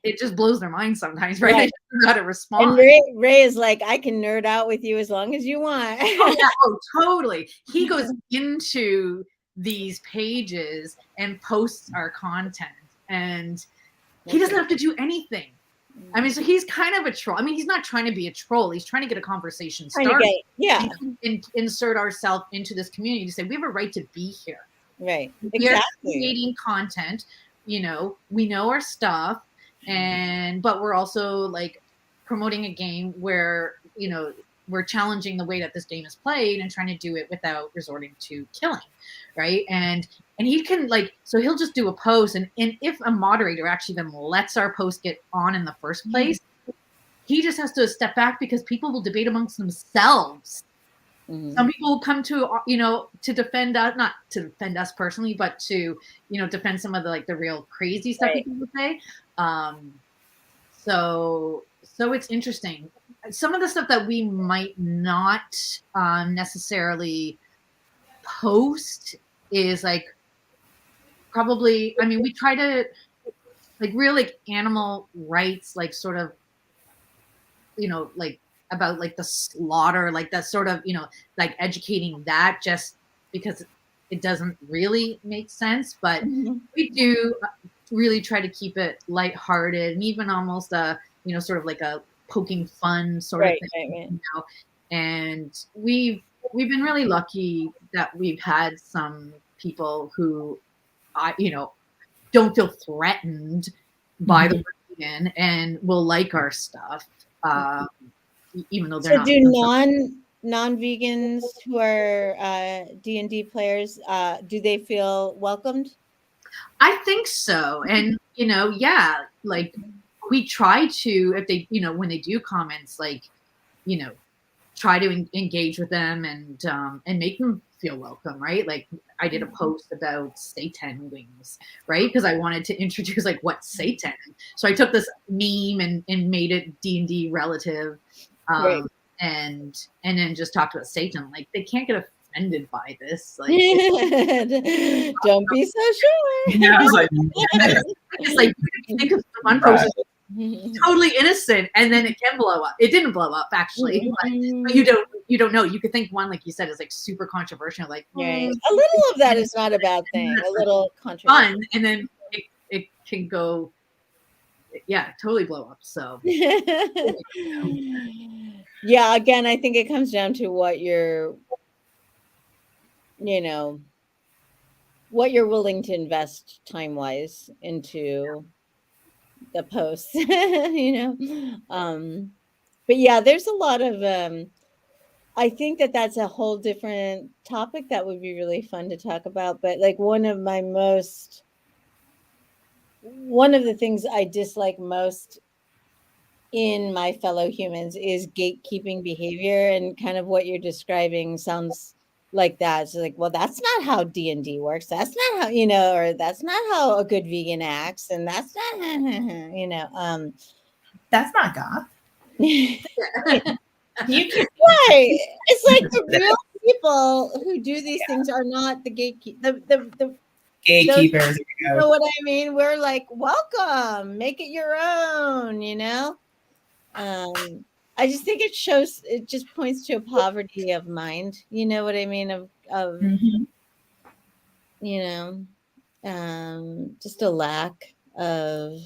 It just blows their mind sometimes, right? They just don't know how to respond. And Ray is like, I can nerd out with you as long as you want. Oh, totally. He goes into these pages and posts our content, and he doesn't have to do anything. I mean, so he's kind of a troll. I mean, he's not trying to be a troll. He's trying to get a conversation started. And insert ourselves into this community to say, we have a right to be here. Right. We're creating content. We know our stuff, but we're also like promoting a game where, we're challenging the way that this game is played and trying to do it without resorting to killing, right? And and he can so he'll just do a post, and if a moderator actually then lets our post get on in the first place, he just has to step back because people will debate amongst themselves. Some people will come to to defend us, not to defend us personally, but to defend some of the real crazy stuff people would say. So it's interesting. Some of the stuff that we might not necessarily post is probably, I mean, we try to real animal rights, sort of, about the slaughter, that sort of, educating that, just because it doesn't really make sense. But we do really try to keep it lighthearted, and even almost sort of a poking fun sort of thing. And we've been really lucky that we've had some people who don't feel threatened by the word vegan and will like our stuff, even though they're not. Do non-vegans who are D&D players, do they feel welcomed? I think so. And we try to, if they when they do comments, try to engage with them and make them feel welcome, right? I did a post about Satan wings, right? Because I wanted to introduce what's Satan. So I took this meme and made it D&D relative, and then just talked about Satan. They can't get offended by this. Don't be so sure. Yeah, I was it's think of one post totally innocent, and then it can blow up. It didn't blow up actually, but you don't know. You could think one, like you said, is super controversial. A little of that is not a bad thing. A little controversial, fun, and then it can go, totally blow up. So yeah, again, I think it comes down to what you're willing to invest time-wise into the posts, but yeah, there's a lot of I think that's a whole different topic that would be really fun to talk about. But one of the things I dislike most in my fellow humans is gatekeeping behavior, and kind of what you're describing sounds like that. It's well, that's not how D&D works. That's not how, or that's not how a good vegan acts. And that's not, that's not God. Right. It's the real people who do these things are not the gatekeepers. The gatekeepers. You know what I mean? We're welcome, make it your own, I just think it just points to a poverty of mind. You know what I mean? Of just a lack of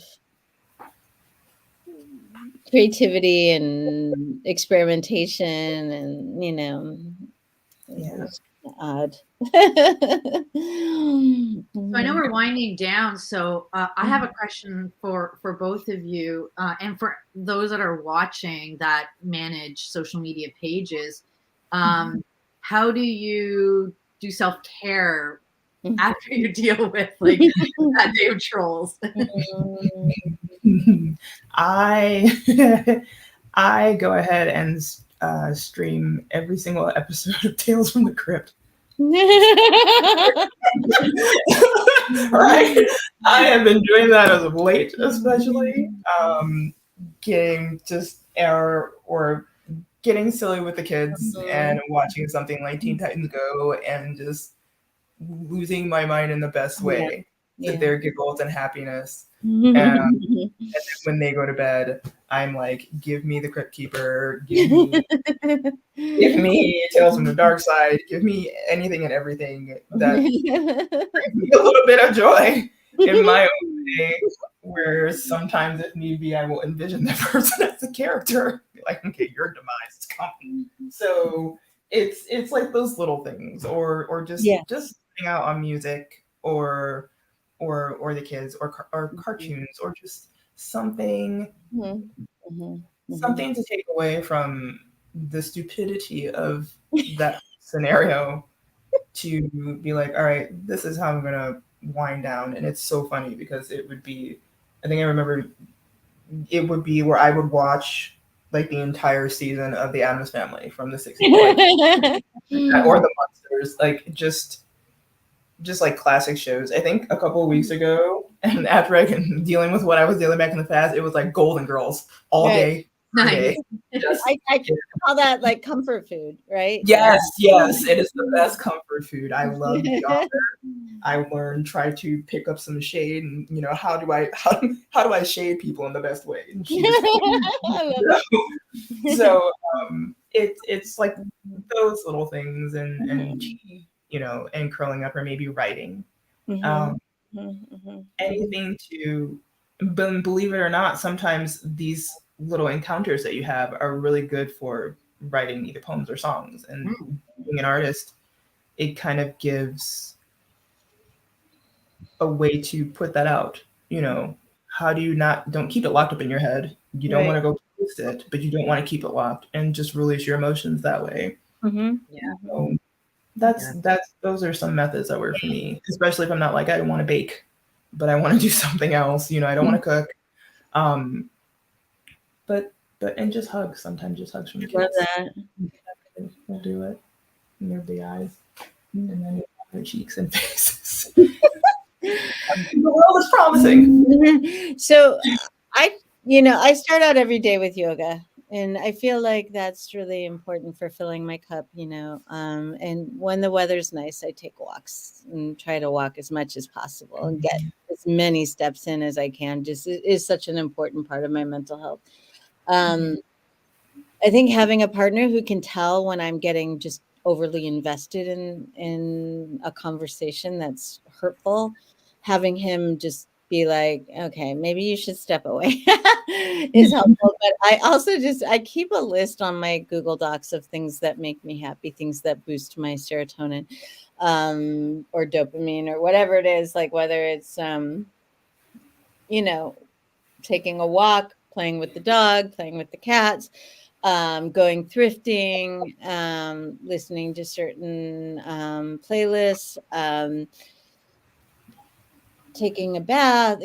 creativity and experimentation, and it's odd. So I know we're winding down, so I have a question for both of you, and for those that are watching that manage social media pages. How do you do self-care after you deal with that day of trolls? I go ahead and stream every single episode of Tales from the Crypt. Right, I have been doing that as of late, especially getting getting silly with the kids and watching something like Teen Titans Go and just losing my mind in the best way to their giggles and happiness. And when they go to bed, I'm give me the Crypt Keeper, give me Tales from the Dark Side, give me anything and everything that brings me a little bit of joy in my own way, where sometimes if need be, I will envision that person as a character. Okay, your demise is coming. So it's those little things, or just hang out on music, or the kids, or cartoons, or just something something to take away from the stupidity of that scenario, to be like, all right, this is how I'm gonna wind down. And it's so funny because it would be, I think I remember it would be where I would watch like the entire season of The Addams Family from the 60s, or The Monsters, like just like classic shows. I think a couple of weeks ago, and after I can dealing with what I was dealing back in the past, it was like Golden Girls all day, every Nice. day. Just, I call that like comfort food, right? yes, it is the best comfort food. I love The Office. I learned, try to pick up some shade, and how do I shade people in the best way? And she just, I love it. so it's like those little things, and and curling up or maybe writing, anything to, believe it or not, sometimes these little encounters that you have are really good for writing either poems or songs. And being an artist, it kind of gives a way to put that out. How do you don't keep it locked up in your head? You don't want to go post it, but you don't want to keep it locked, and just release your emotions that way. So those are some methods that work for me, especially if I'm not like, I don't want to bake, but I want to do something else. I don't want to cook. And just hugs. Sometimes just hugs from the kids. Love that. We'll do it. And their big eyes, and then their cheeks and faces. The world is promising. So I start out every day with yoga, and I feel like that's really important for filling my cup, and when the weather's nice, I take walks and try to walk as much as possible and get as many steps in as I can. Just it is such an important part of my mental health. I think having a partner who can tell when I'm getting just overly invested in a conversation that's hurtful, having him just be like, okay, maybe you should step away is helpful. But I also I keep a list on my Google Docs of things that make me happy, things that boost my serotonin, or dopamine, or whatever it is, like whether it's, taking a walk, playing with the dog, playing with the cats, going thrifting, listening to certain playlists, taking a bath,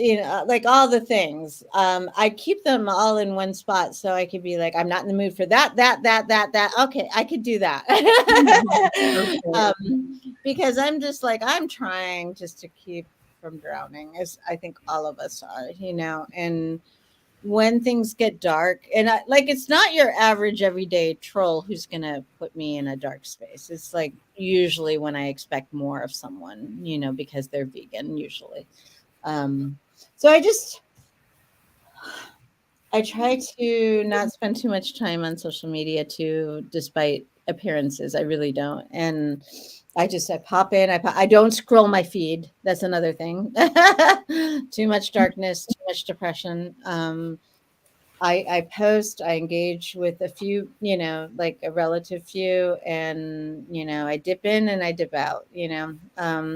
like all the things. I keep them all in one spot so I could be like, I'm not in the mood for that. Okay, I could do that. Because I'm just like, I'm trying just to keep from drowning, as I think all of us are, and when things get dark, and it's not your average everyday troll who's going to put me in a dark space. It's like usually when I expect more of someone, because they're vegan usually. So I try to not spend too much time on social media too, despite appearances. I really don't. And I pop in, I don't scroll my feed. That's another thing. Too much darkness, too much depression. I post, I engage with a few, like a relative few, and, I dip in and I dip out, How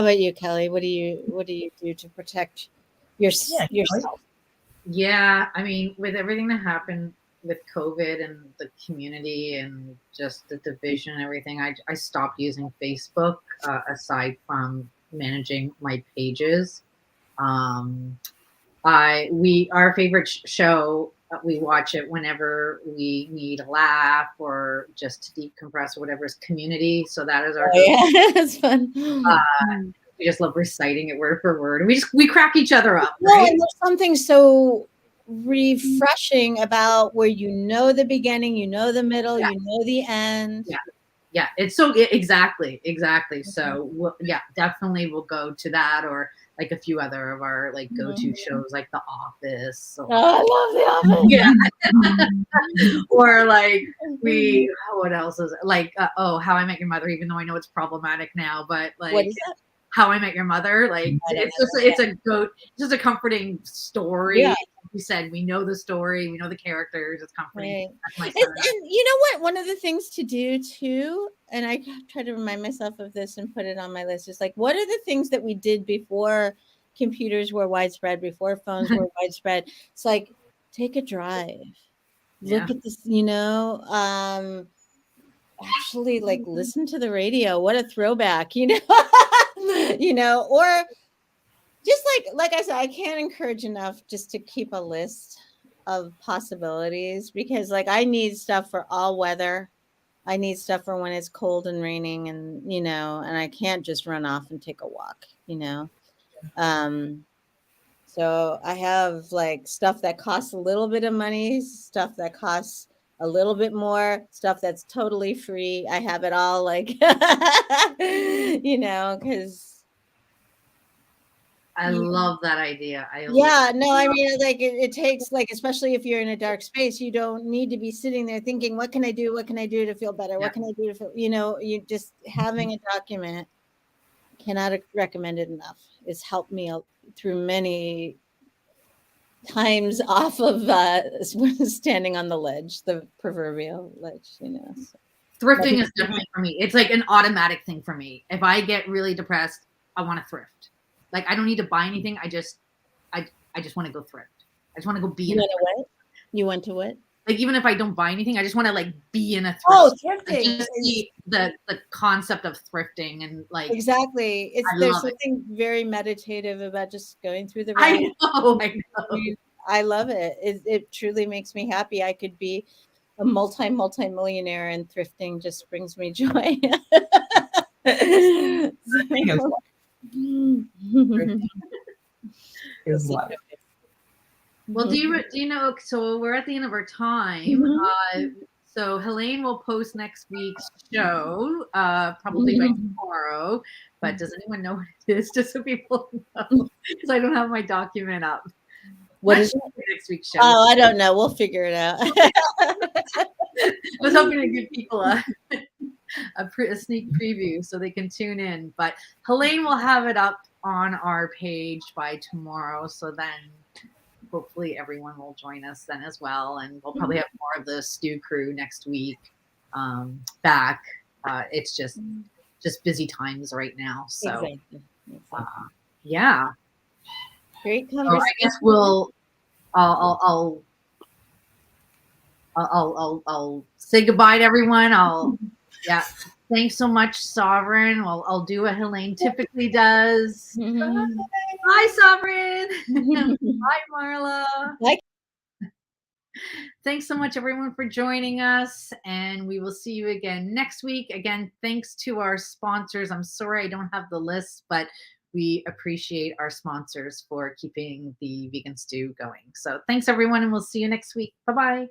about you, Kelly? What do you do to protect yourself? Yeah, I mean, with everything that happened with COVID and the community and just the division and everything, I stopped using Facebook, aside from managing my pages. Our favorite show, we watch it whenever we need a laugh or just to decompress or whatever, is Community. So that is our that's fun. We just love reciting it word for word. We crack each other up. Well, right? and there's something so refreshing about where the beginning, the middle, the end. Yeah, it's so exactly. So definitely we'll go to that, or like a few other of our like go-to shows, like The Office. I love The Office. Yeah. Or like what else is it? Like How I Met Your Mother, even though I know it's problematic now, but like what is that? How I Met Your Mother, like it's just a comforting story. Yeah. Like you said, we know the story, we know the characters. It's comforting. Right. And you know what? One of the things to do too, and I try to remind myself of this and put it on my list, is like, what are the things that we did before computers were widespread, before phones were widespread? It's like, take a drive, look at this, actually like listen to the radio. What a throwback, you know, or just like I said, I can't encourage enough just to keep a list of possibilities, because like I need stuff for all weather. I need stuff for when it's cold and raining, and and I can't just run off and take a walk, So I have like stuff that costs a little bit of money, stuff that costs a little bit more, stuff that's totally free. I have it all, like, because I love that idea. yeah, no, I mean, like it takes, like, especially if you're in a dark space, you don't need to be sitting there thinking, what can I do? What can I do to feel better? Yeah. What can I do to feel, you just having a document, cannot recommend it enough. It's helped me through many times off of standing on the ledge, the proverbial ledge, So. Thrifting is definitely for me. It's like an automatic thing for me. If I get really depressed, I want to thrift. Like, I don't need to buy anything. I just want to go thrift. I just want to go be in a thrift. What? You want to what? Like, even if I don't buy anything, I just want to like be in a thrift. Oh, thrifting. Just see the concept of thrifting, and like, exactly. There's something very meditative about just going through the I know. I love it. It truly makes me happy. I could be a multi-millionaire, and thrifting just brings me joy. Is life. Well, do you know? So we're at the end of our time. So Helene will post next week's show, probably by tomorrow. But does anyone know what it is? Just so people know, because I don't have my document up. What is next week's show? Oh, I don't know. We'll figure it out. I was hoping to give people a sneak preview so they can tune in. But Helene will have it up on our page by tomorrow. So then hopefully everyone will join us then as well. And we'll probably have more of the Stew Crew next week back. It's just busy times right now. So exactly. Yeah. Great So conversation. I guess I'll say goodbye to everyone. Thanks so much, Sovereign. Well, I'll do what Helene typically does. Bye, Sovereign. Bye, Marla. Bye. Thanks so much, everyone, for joining us, and we will see you again next week. Again, thanks to our sponsors. I'm sorry I don't have the list, but we appreciate our sponsors for keeping the Vegan Stew going. So thanks, everyone, and we'll see you next week. Bye-bye.